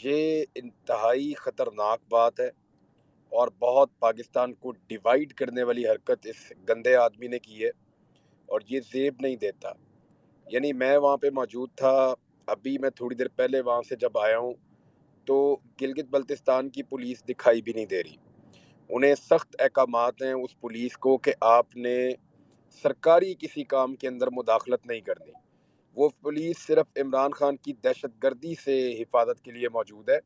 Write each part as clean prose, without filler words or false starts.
ये इंतहाई ख़तरनाक बात है और बहुत पाकिस्तान को डिवाइड करने वाली हरकत इस गंदे आदमी ने की है और ये ज़ेब नहीं देता। यानी मैं वहाँ पे मौजूद था, अभी मैं थोड़ी देर पहले वहाँ से जब आया हूँ, तो गिलगित-बल्तिस्तान की पुलिस दिखाई भी नहीं दे रही। उन्हें सख्त अहकामात हैं उस पुलिस को कि आपने सरकारी किसी काम के अंदर मुदाखलत नहीं करनी। वो पुलिस सिर्फ़ इमरान खान की दहशतगर्दी से हिफाज़त के लिए मौजूद है।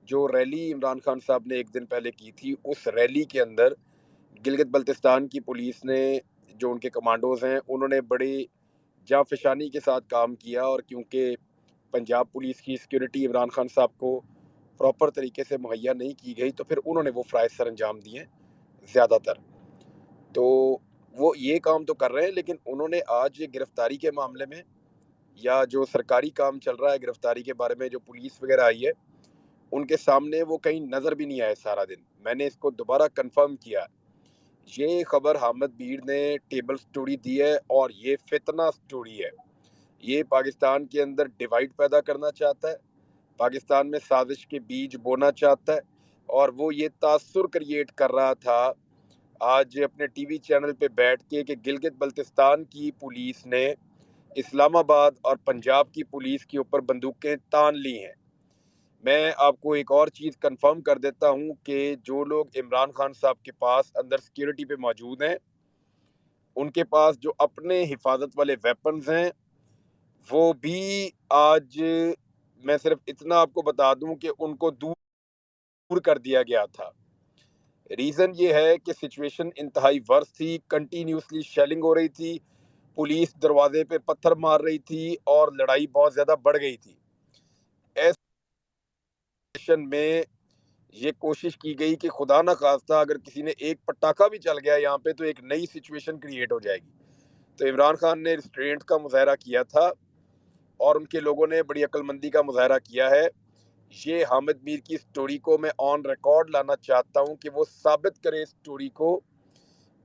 जो रैली इमरान खान साहब ने एक दिन पहले की थी, उस रैली के अंदर गिलगित बल्तिस्तान की पुलिस ने, जो उनके कमांडोज़ हैं, उन्होंने बड़ी जाँफशानी के साथ काम किया और क्योंकि पंजाब पुलिस की सिक्योरिटी इमरान खान साहब को प्रॉपर तरीके से मुहैया नहीं की गई, तो फिर उन्होंने वो फ़राइज़ सरअंजाम दिए ज़्यादातर। तो वो ये काम तो कर रहे हैं, लेकिन उन्होंने आज ये गिरफ़्तारी के मामले में या जो सरकारी काम चल रहा है गिरफ़्तारी के बारे में, जो पुलिस वग़ैरह आई है, उनके सामने वो कहीं नज़र भी नहीं आए सारा दिन। मैंने इसको दोबारा कन्फर्म किया। ये खबर हामिद भीड़ ने टेबल स्टोरी दी है और ये फितना स्टोरी है। ये पाकिस्तान के अंदर डिवाइड पैदा करना चाहता है, पाकिस्तान में साजिश के बीज बोना चाहता है और वो ये तासुर क्रिएट कर रहा था आज अपने टीवी चैनल पे बैठ के कि गिलगित बल्तिस्तान की पुलिस ने इस्लामाबाद और पंजाब की पुलिस के ऊपर बंदूकें तान ली हैं। मैं आपको एक और चीज़ कन्फर्म कर देता हूँ कि जो लोग इमरान खान साहब के पास अंदर सिक्योरिटी पे मौजूद हैं, उनके पास जो अपने हिफाजत वाले वेपन्स हैं, वो भी आज, मैं सिर्फ इतना आपको बता दूं कि उनको दूर कर दिया गया था। रीज़न ये है कि सिचुएशन इंतहाई वर्स्ट थी, कंटिन्यूसली शेलिंग हो रही थी, पुलिस दरवाजे पे पत्थर मार रही थी और लड़ाई बहुत ज़्यादा बढ़ गई थी। ऐसे सिचुएशन में ये कोशिश की गई कि खुदा ना खास्ता अगर किसी ने एक पटाखा भी चल गया यहाँ पे, तो एक नई सिचुएशन क्रिएट हो जाएगी। तो इमरान खान ने रिस्ट्रेंट का मुजाहरा किया था और उनके लोगों ने बड़ी अक्लमंदी का मुजाहरा किया है। ये हामिद मीर की स्टोरी को मैं ऑन रिकॉर्ड लाना चाहता हूँ कि वो साबित करे इस स्टोरी को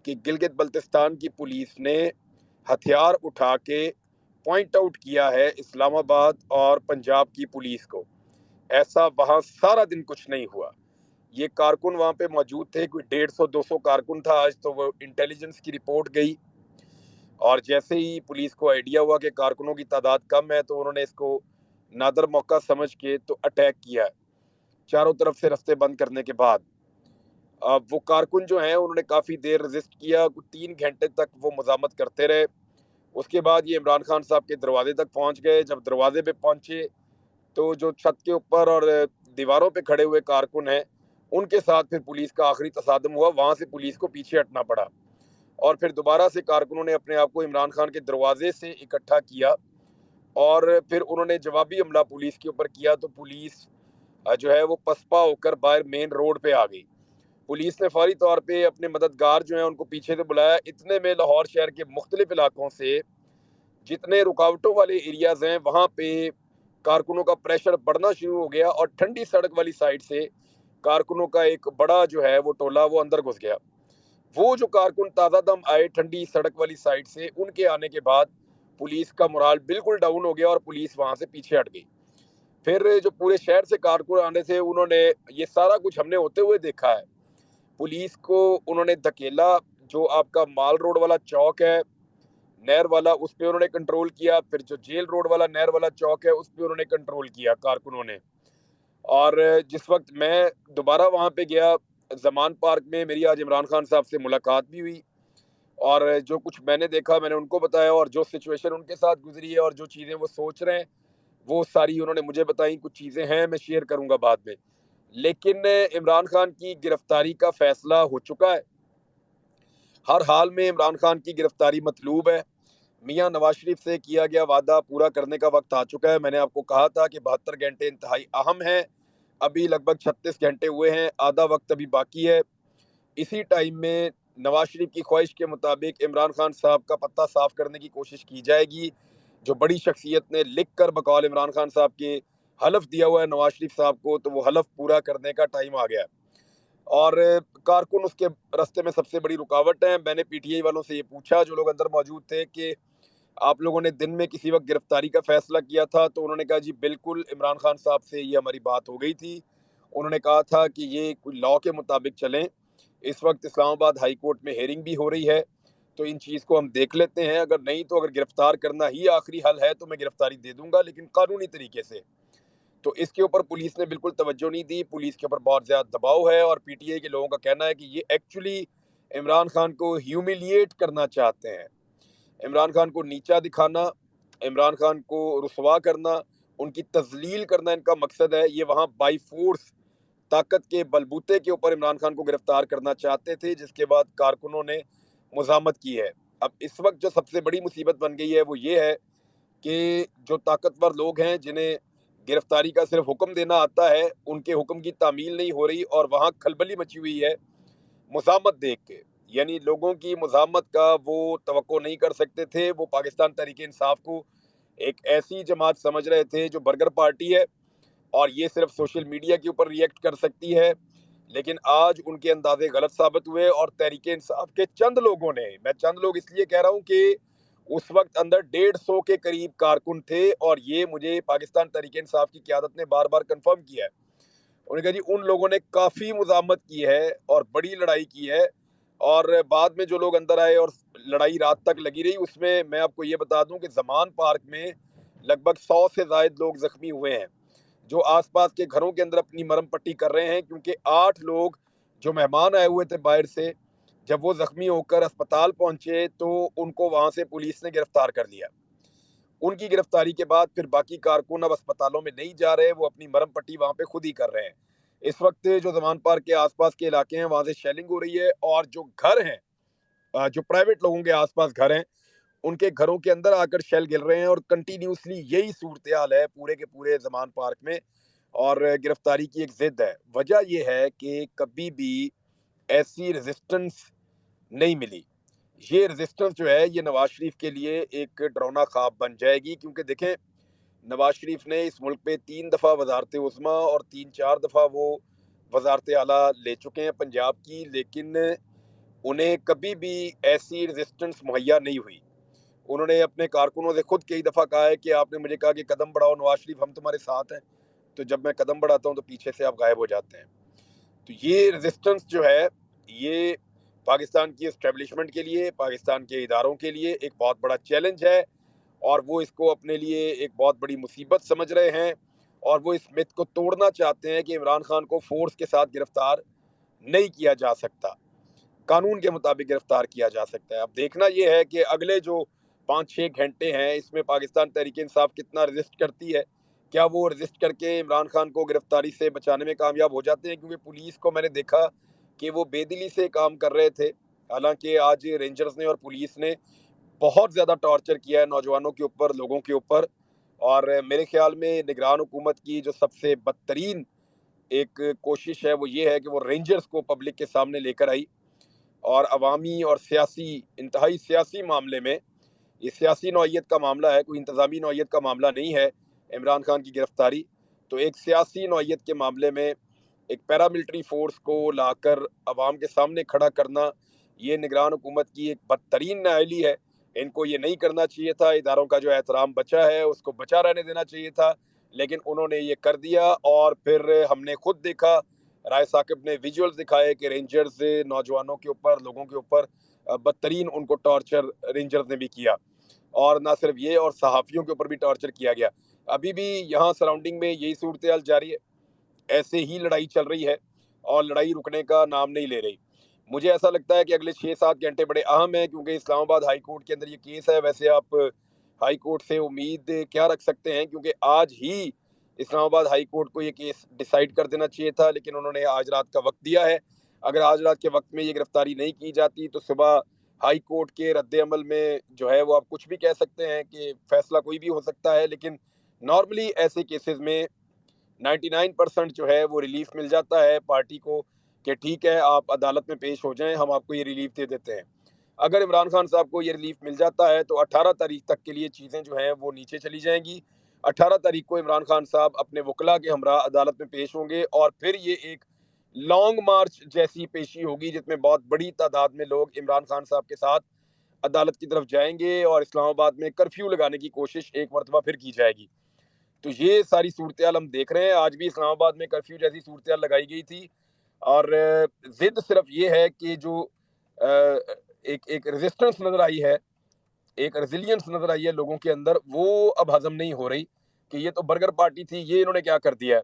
कि गिलगित बल्तिस्तान की पुलिस ने हथियार उठा के पॉइंट आउट किया है इस्लामाबाद और पंजाब की पुलिस को। ऐसा वहाँ सारा दिन कुछ नहीं हुआ। ये कारकुन वहाँ पे मौजूद थे, कोई 150-200 कारकुन था आज, तो वो इंटेलिजेंस की रिपोर्ट गई और जैसे ही पुलिस को आइडिया हुआ कि कारकुनों की तादाद कम है, तो उन्होंने इसको नादर मौका समझ के तो अटैक किया है, चारों तरफ से रास्ते बंद करने के बाद। अब वो कारकुन जो हैं, उन्होंने काफ़ी देर रेज़िस्ट किया, कुछ 3 घंटे तक वो मज़ामत करते रहे। उसके बाद ये इमरान खान साहब के दरवाज़े तक पहुँच गए। जब दरवाज़े पे पहुँचे, तो जो छत के ऊपर और दीवारों पे खड़े हुए कारकुन हैं, उनके साथ फिर पुलिस का आखिरी तसादम हुआ। वहाँ से पुलिस को पीछे हटना पड़ा और फिर दोबारा से कारकुनों ने अपने आप को इमरान खान के दरवाजे से इकट्ठा किया और फिर उन्होंने जवाबी हमला पुलिस के ऊपर किया, तो पुलिस जो है वो पसपा होकर बाहर मेन रोड पे आ गई। पुलिस ने फौरी तौर पे अपने मददगार जो हैं उनको पीछे से बुलाया। इतने में लाहौर शहर के मुख्तलिफ इलाकों से जितने रुकावटों वाले एरियाज़ हैं, वहाँ पे कारकुनों का प्रेशर बढ़ना शुरू हो गया और ठंडी सड़क वाली साइड से कारकुनों का एक बड़ा जो है वो टोला वो अंदर घुस गया। वो जो कारकुन ताज़ा दम आए ठंडी सड़क वाली साइड से, उनके आने के बाद पुलिस का मोराल बिल्कुल डाउन हो गया और पुलिस वहाँ से पीछे हट गई। फिर जो पूरे शहर से कारकुन आने थे, उन्होंने ये सारा कुछ हमने होते हुए देखा है। पुलिस को उन्होंने धकेला, जो आपका माल रोड वाला चौक है, नहर वाला, उस पे उन्होंने कंट्रोल किया। फिर जो जेल रोड वाला नहर वाला चौक है, उस पे उन्होंने कंट्रोल किया कारकुनों ने। और जिस वक़्त मैं दोबारा वहाँ पे गया, ज़मान पार्क में मेरी आज इमरान खान साहब से मुलाकात भी हुई और जो कुछ मैंने देखा मैंने उनको बताया और जो सिचुएशन उनके साथ गुज़री है और जो चीज़ें वो सोच रहे हैं, वो सारी उन्होंने मुझे बताई। कुछ चीज़ें हैं, मैं शेयर करूँगा बाद में। लेकिन इमरान खान की गिरफ्तारी का फ़ैसला हो चुका है। हर हाल में इमरान खान की गिरफ्तारी मतलूब है। मियाँ नवाज शरीफ से किया गया वादा पूरा करने का वक्त आ चुका है। मैंने आपको कहा था कि 72 घंटे इंतहाई अहम हैं। अभी लगभग 36 घंटे हुए हैं, आधा वक्त अभी बाकी है। इसी टाइम में नवाज शरीफ की ख्वाहिश के मुताबिक इमरान खान साहब का पत्ता साफ करने की कोशिश की जाएगी। जो बड़ी शख्सियत ने लिख कर बकौल इमरान खान साहब के हलफ दिया हुआ है नवाज शरीफ साहब को, तो वो हलफ पूरा करने का टाइम आ गया है। और कारकुन उसके रास्ते में सबसे बड़ी रुकावट है। मैंने पीटीआई वालों से ये पूछा, जो लोग अंदर मौजूद थे, कि आप लोगों ने दिन में किसी वक़्त गिरफ्तारी का फ़ैसला किया था, तो उन्होंने कहा जी बिल्कुल इमरान खान साहब से ये हमारी बात हो गई थी। उन्होंने कहा था कि ये कोई लॉ के मुताबिक चलें। इस वक़्त इस्लामाबाद हाई कोर्ट में हियरिंग भी हो रही है, तो इन चीज़ को हम देख लेते हैं। अगर नहीं तो अगर गिरफ्तार करना ही आखिरी हल है, तो मैं गिरफ्तारी दे दूँगा, लेकिन कानूनी तरीके से। तो इसके ऊपर पुलिस ने बिल्कुल तवज्जो नहीं दी, पुलिस के ऊपर बहुत ज़्यादा दबाव है और पीटीआई के लोगों का कहना है कि ये एक्चुअली इमरान खान को ह्यूमिलिएट करना चाहते हैं। इमरान खान को नीचा दिखाना, इमरान खान को रुसवा करना, उनकी तज़लील करना इनका मकसद है। ये वहाँ बाय फ़ोर्स ताकत के बलबूते के ऊपर इमरान खान को गिरफ्तार करना चाहते थे, जिसके बाद कारकुनों ने मुज़ाहमत की है। अब इस वक़्त जो सबसे बड़ी मुसीबत बन गई है, वो ये है कि जो ताकतवर लोग हैं, जिन्हें गिरफ्तारी का सिर्फ़ हुक्म देना आता है, उनके हुक्म की तामील नहीं हो रही और वहाँ खलबली मची हुई है मुज़ाहमत देख के। यानी लोगों की मुज़ाहमत का वो तवक्को नहीं कर सकते थे। वो पाकिस्तान तहरीक-ए-इंसाफ को एक ऐसी जमात समझ रहे थे जो बर्गर पार्टी है और ये सिर्फ़ सोशल मीडिया के ऊपर रिएक्ट कर सकती है। लेकिन आज उनके अंदाज़े गलत साबित हुए और तहरीक-ए-इंसाफ के चंद लोगों ने, मैं चंद लोग इसलिए कह रहा हूँ कि उस वक़्त अंदर 150 के करीब कारकुन थे और ये मुझे पाकिस्तान तहरीक-ए-इंसाफ की क़यादत ने बार-बार कन्फर्म किया है। उन्होंने कहा जी उन लोगों ने काफ़ी मुज़ाहमत की है और बड़ी लड़ाई की है और बाद में जो लोग अंदर आए और लड़ाई रात तक लगी रही, उसमें मैं आपको ये बता दूं कि ज़मान पार्क में लगभग 100 से ज़ायद लोग ज़ख्मी हुए हैं, जो आसपास के घरों के अंदर अपनी मरहम पट्टी कर रहे हैं, क्योंकि 8 लोग जो मेहमान आए हुए थे बाहर से, जब वो ज़ख्मी होकर अस्पताल पहुंचे तो उनको वहां से पुलिस ने गिरफ्तार कर लिया। उनकी गिरफ्तारी के बाद फिर बाकी कारकुन अब अस्पतालों में नहीं जा रहे, वो अपनी मरहम पट्टी वहाँ पे खुद ही कर रहे हैं। इस वक्त जो जमान पार्क के आसपास के इलाके हैं, वहाँ से शेलिंग हो रही है और जो घर हैं, जो प्राइवेट लोगों के आसपास घर हैं, उनके घरों के अंदर आकर शेल गिर रहे हैं और कंटिन्यूसली यही सूरत हाल है पूरे के पूरे जमान पार्क में। और गिरफ्तारी की एक जिद है। वजह यह है कि कभी भी ऐसी रेजिस्टेंस नहीं मिली। ये रेजिस्टेंस जो है, ये नवाज शरीफ के लिए एक डरावना ख्वाब बन जाएगी, क्योंकि देखें नवाज शरीफ ने इस मुल्क पे 3 दफ़ा वज़ारत उज़्मा और 3-4 दफ़ा वो वज़ारत आला ले चुके हैं पंजाब की, लेकिन उन्हें कभी भी ऐसी रेजिस्टेंस मुहैया नहीं हुई। उन्होंने अपने कारकुनों से खुद कई दफ़ा कहा है कि आपने मुझे कहा कि कदम बढ़ाओ नवाज शरीफ, हम तुम्हारे साथ हैं, तो जब मैं कदम बढ़ाता हूँ तो पीछे से आप गायब हो जाते हैं। तो ये रेजिस्टेंस जो है, ये पाकिस्तान की एस्टेब्लिशमेंट के लिए, पाकिस्तान के इदारों के लिए एक बहुत बड़ा चैलेंज है और वो इसको अपने लिए एक बहुत बड़ी मुसीबत समझ रहे हैं और वो इस मिथ को तोड़ना चाहते हैं कि इमरान खान को फोर्स के साथ गिरफ्तार नहीं किया जा सकता, कानून के मुताबिक गिरफ्तार किया जा सकता है। अब देखना ये है कि अगले जो 5-6 घंटे हैं, इसमें पाकिस्तान तहरीक इंसाफ कितना रजिस्ट करती है। क्या वो रजिस्ट करके इमरान खान को गिरफ्तारी से बचाने में कामयाब हो जाते हैं, क्योंकि पुलिस को मैंने देखा कि वो बेदिली से काम कर रहे थे। हालांकि आज रेंजर्स ने और पुलिस ने बहुत ज़्यादा टॉर्चर किया है नौजवानों के ऊपर, लोगों के ऊपर। और मेरे ख्याल में निगरान हुकूमत की जो सबसे बदतरीन एक कोशिश है, वो ये है कि वो रेंजर्स को पब्लिक के सामने लेकर आई और अवामी और सियासी, इंतहाई सियासी मामले में, ये सियासी नौइयत का मामला है, कोई इंतज़ामी नौइयत का मामला नहीं है इमरान खान की गिरफ्तारी। तो एक सियासी नौइयत के मामले में एक पैरामिलिट्री फ़ोर्स को लाकर अवाम के सामने खड़ा करना, ये निगरान हुकूमत की एक बदतरीन नाअहली है। इनको ये नहीं करना चाहिए था, इदारों का जो एहतराम बचा है, उसको बचा रहने देना चाहिए था, लेकिन उन्होंने ये कर दिया। और फिर हमने खुद देखा, राय साकिब ने विजुअल्स दिखाए कि रेंजर्स नौजवानों के ऊपर, लोगों के ऊपर बदतरीन उनको टॉर्चर रेंजर्स ने भी किया। और ना सिर्फ ये, और सहाफ़ियों के ऊपर भी टॉर्चर किया गया। अभी भी यहाँ सराउंडिंग में यही सूरत-ए-हाल जारी है। ऐसे ही लड़ाई चल रही है और लड़ाई रुकने का नाम नहीं ले रही। मुझे ऐसा लगता है कि अगले 6-7 घंटे बड़े अहम हैं, क्योंकि इस्लामाबाद हाई कोर्ट के अंदर ये केस है। वैसे आप हाई कोर्ट से उम्मीद क्या रख सकते हैं, क्योंकि आज ही इस्लामाबाद हाई कोर्ट को ये केस डिसाइड कर देना चाहिए था, लेकिन उन्होंने आज रात का वक़्त दिया है। अगर आज रात के वक़्त में ये गिरफ्तारी नहीं की जाती, तो सुबह हाई कोर्ट के रद्द-ए-अमल में जो है, वो आप कुछ भी कह सकते हैं कि फैसला कोई भी हो सकता है। लेकिन नॉर्मली ऐसे केसेज़ में 99% जो है वो रिलीफ मिल जाता है पार्टी को, कि ठीक है आप अदालत में पेश हो जाएं, हम आपको ये रिलीफ दे देते हैं। अगर इमरान खान साहब को ये रिलीफ मिल जाता है, तो 18 तारीख तक के लिए चीज़ें जो हैं वो नीचे चली जाएंगी। 18 तारीख को इमरान खान साहब अपने वकला के हमरा अदालत में पेश होंगे और फिर ये एक लॉन्ग मार्च जैसी पेशी होगी, जिसमें बहुत बड़ी तादाद में लोग इमरान खान साहब के साथ अदालत की तरफ जाएँगे और इस्लामाबाद में कर्फ्यू लगाने की कोशिश एक मर्तबा फिर की जाएगी। तो ये सारी सूरत-ए-हाल हम देख रहे हैं। आज भी इस्लामाबाद में कर्फ्यू जैसी सूरत-ए-हाल लगाई गई थी और ज़िद सिर्फ़ ये है कि जो एक एक रेज़िस्टेंस नज़र आई है, एक रेज़िलियंस नज़र आई है लोगों के अंदर, वो अब हज़म नहीं हो रही कि ये तो बर्गर पार्टी थी, ये इन्होंने क्या कर दिया है।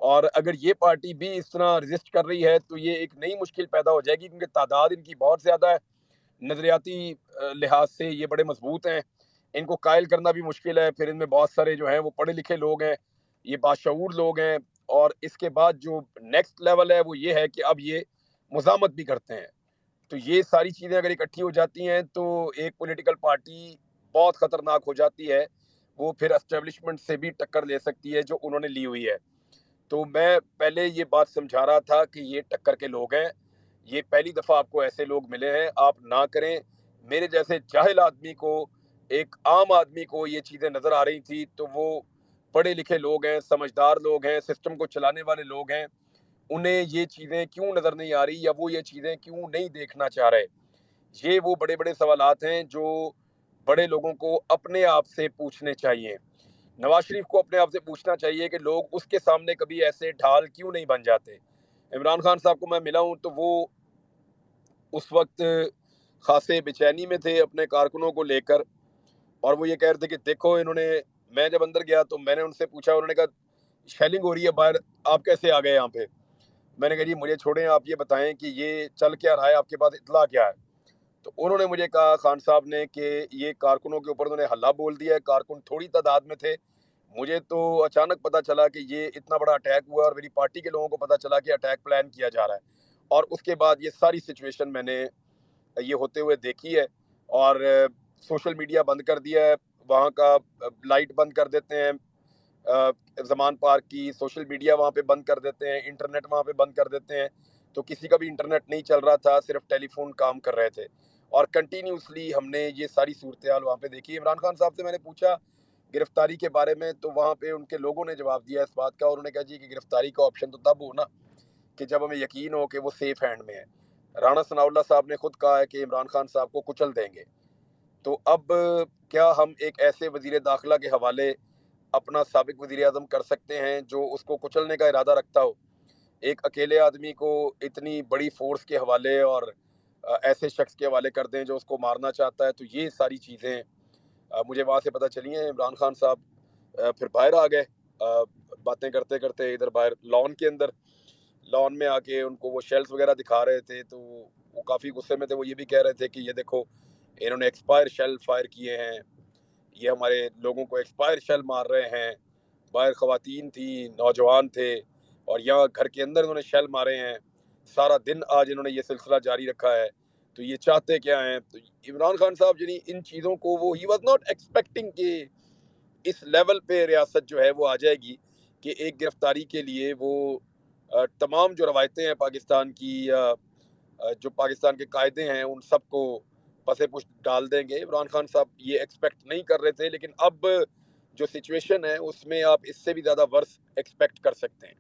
और अगर ये पार्टी भी इस तरह रेज़िस्ट कर रही है, तो ये एक नई मुश्किल पैदा हो जाएगी क्योंकि तादाद इनकी बहुत ज़्यादा है। नज़रियाती लिहाज से ये बड़े मज़बूत हैं। इनको कायल करना भी मुश्किल है, फिर इनमें बहुत सारे जो हैं वो पढ़े-लिखे लोग हैं, ये बाशऊर लोग हैं और इसके बाद जो नेक्स्ट लेवल है वो ये है कि अब ये मुज़ामत भी करते हैं। तो ये सारी चीज़ें अगर इकट्ठी हो जाती हैं तो एक पॉलिटिकल पार्टी बहुत ख़तरनाक हो जाती है। वो फिर एस्टेब्लिशमेंट से भी टक्कर ले सकती है जो उन्होंने ली हुई है। तो मैं पहले ये बात समझा रहा था कि ये टक्कर के लोग हैं। ये पहली दफ़ा आपको ऐसे लोग मिले हैं, आप ना करें। मेरे जैसे जाहिल आदमी को, एक आम आदमी को ये चीज़ें नज़र आ रही थी, तो वो पढ़े-लिखे लोग हैं, समझदार लोग हैं, सिस्टम को चलाने वाले लोग हैं। उन्हें ये चीज़ें क्यों नज़र नहीं आ रही या वो ये चीज़ें क्यों नहीं देखना चाह रहे? ये वो बड़े-बड़े सवालात हैं जो बड़े लोगों को अपने आप से पूछने चाहिए। नवाज़ शरीफ को अपने आप से पूछना चाहिए कि लोग उसके सामने कभी ऐसे ढाल क्यों नहीं बन जाते? इमरान खान साहब को मैं मिला हूँ तो वो उस वक़्त ख़ासे बेचैनी में थे अपने कारकुनों को लेकर और वो ये कह रहे थे कि देखो इन्होंने मैं जब अंदर गया तो मैंने उनसे पूछा, उन्होंने कहा शेलिंग हो रही है बाहर, आप कैसे आ गए यहाँ पे? मैंने कहा जी मुझे छोड़ें, आप ये बताएँ कि ये चल क्या रहा है, आपके पास इत्तला क्या है? तो उन्होंने मुझे कहा खान साहब ने कि ये कारकुनों के ऊपर उन्होंने हल्ला बोल दिया है, कारकुन थोड़ी तादाद में थे। मुझे तो अचानक पता चला कि ये इतना बड़ा अटैक हुआ और मेरी पार्टी के लोगों को पता चला कि अटैक प्लान किया जा रहा है। और उसके बाद ये सारी सिचुएशन मैंने ये होते हुए देखी है और सोशल मीडिया बंद कर दिया है, वहाँ का लाइट बंद कर देते हैं ज़मान पार्क की, सोशल मीडिया वहाँ पे बंद कर देते हैं, इंटरनेट वहाँ पे बंद कर देते हैं। तो किसी का भी इंटरनेट नहीं चल रहा था, सिर्फ़ टेलीफ़ोन काम कर रहे थे और कंटिन्यूअसली हमने ये सारी सूरत-ए-हाल वहाँ पे देखी। इमरान खान साहब से मैंने पूछा गिरफ्तारी के बारे में, तो वहाँ पे उनके लोगों ने जवाब दिया इस बात का और उन्होंने कहा जी कि गिरफ्तारी का ऑप्शन तो तब हो ना कि जब हमें यकीन हो कि वो सेफ हैंड में है। राणा सनाउल्लाह साहब ने खुद कहा है कि इमरान खान साहब को कुचल देंगे। तो अब क्या हम एक ऐसे वज़ीर दाखिला के हवाले अपना साबिक वज़ीर-ए-आज़म कर सकते हैं जो उसको कुचलने का इरादा रखता हो? एक अकेले आदमी को इतनी बड़ी फ़ोर्स के हवाले और ऐसे शख्स के हवाले कर दें जो उसको मारना चाहता है, तो ये सारी चीज़ें मुझे वहाँ से पता चली हैं। इमरान खान साहब फिर बाहर आ गए बातें करते-करते इधर बाहर लॉन में आके उनको वो शेल्स वगैरह दिखा रहे थे, तो वो काफ़ी गुस्से में थे। वो ये भी कह रहे थे कि ये देखो, इन्होंने एक्सपायर शेल फायर किए हैं, ये हमारे लोगों को एक्सपायर शेल मार रहे हैं। बाहर ख़वातीन थी, नौजवान थे और यहाँ घर के अंदर इन्होंने शेल मारे हैं। सारा दिन आज इन्होंने ये सिलसिला जारी रखा है। तो ये चाहते क्या हैं? तो इमरान खान साहब यानी इन चीज़ों को वो ही वाज़ नॉट एक्सपेक्टिंग कि इस लेवल पे रियासत जो है वो आ जाएगी कि एक गिरफ्तारी के लिए वो तमाम जो रवायतें हैं पाकिस्तान की जो पाकिस्तान के कायदे हैं उन सबको पसे पुश डाल देंगे। इमरान खान साहब ये एक्सपेक्ट नहीं कर रहे थे लेकिन अब जो सिचुएशन है उसमें आप इससे भी ज़्यादा वर्स एक्सपेक्ट कर सकते हैं।